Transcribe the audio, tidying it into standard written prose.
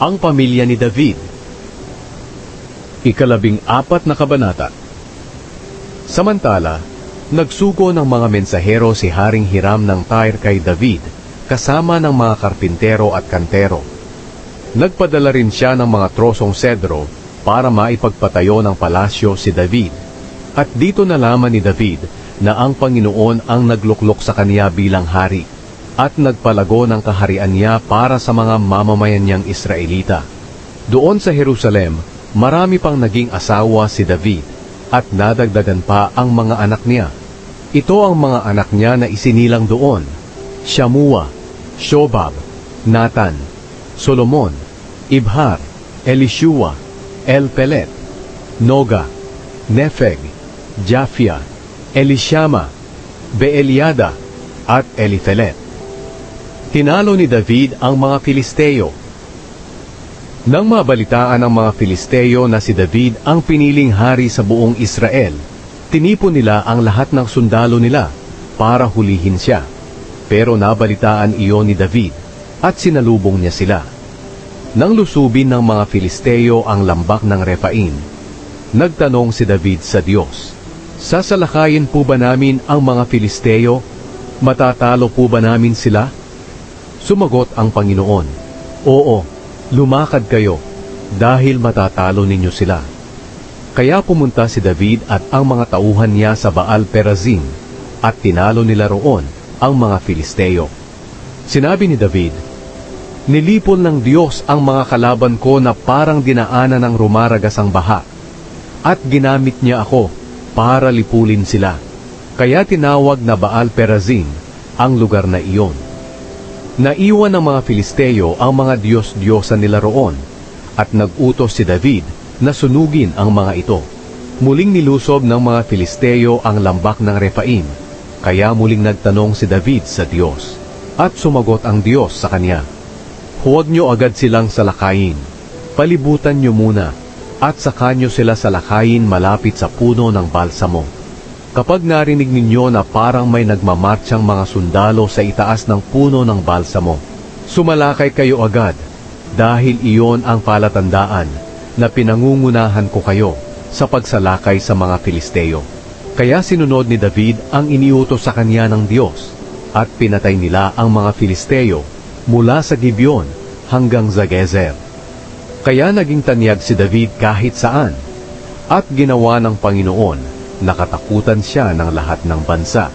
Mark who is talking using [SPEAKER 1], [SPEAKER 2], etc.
[SPEAKER 1] Ang pamilya ni David. Ikalabing-4 na kabanata. Samantala, nagsugo ng mga mensahero si Haring Hiram ng Tyre kay David, kasama ng mga karpintero at kantero. Nagpadala rin siya ng mga trosong sedro para maipagpatayo ng palasyo si David. At dito nalaman ni David na ang Panginoon ang nagluklok sa kaniya bilang hari, at nagpalago ng kaharian niya para sa mga mamamayan niyang Israelita. Doon sa Jerusalem, marami pang naging asawa si David, at nadagdagan pa ang mga anak niya. Ito ang mga anak niya na isinilang doon: Shamua, Shobab, Natan, Solomon, Ibhar, Elishua, Elpelet, Noga, Nefeg, Japhia, Elishama, Beeliada, at Elifelet. Tinalo ni David ang mga Filisteo. Nang mabalitaan ng mga Filisteo na si David ang piniling hari sa buong Israel, tinipon nila ang lahat ng sundalo nila para hulihin siya. Pero nabalitaan iyon ni David at sinalubong niya sila. Nang lusubin ng mga Filisteo ang lambak ng Rephaim, nagtanong si David sa Diyos, "Sasalakayin po ba namin ang mga Filisteo? Matatalo po ba namin sila?" Sumagot ang Panginoon, "Oo, lumakad kayo, dahil matatalo ninyo sila." Kaya pumunta si David at ang mga tauhan niya sa Baal Perazim, at tinalo nila roon ang mga Filisteo. Sinabi ni David, "Nilipol ng Diyos ang mga kalaban ko na parang dinaanan ng rumaragas ang baha, at ginamit niya ako para lipulin sila." Kaya tinawag na Baal Perazim ang lugar na iyon. Naiwan ng mga Filisteo ang mga Diyos-Diyosan nila roon, at nag-utos si David na sunugin ang mga ito. Muling nilusob ng mga Filisteo ang lambak ng Rephaim, kaya muling nagtanong si David sa Diyos, at sumagot ang Diyos sa kanya, "Huwag niyo agad silang salakayin, palibutan niyo muna, at saka niyo sila salakayin malapit sa puno ng balsamo. Kapag narinig ninyo na parang may nagmamartsang mga sundalo sa itaas ng puno ng balsamo, sumalakay kayo agad, dahil iyon ang palatandaan na pinangungunahan ko kayo sa pagsalakay sa mga Filisteo." Kaya sinunod ni David ang iniutos sa kanya ng Diyos, at pinatay nila ang mga Filisteo mula sa Gibeon hanggang sa Gezer. Kaya naging tanyag si David kahit saan, at ginawa ng Panginoon, nakatakutan siya ng lahat ng bansa.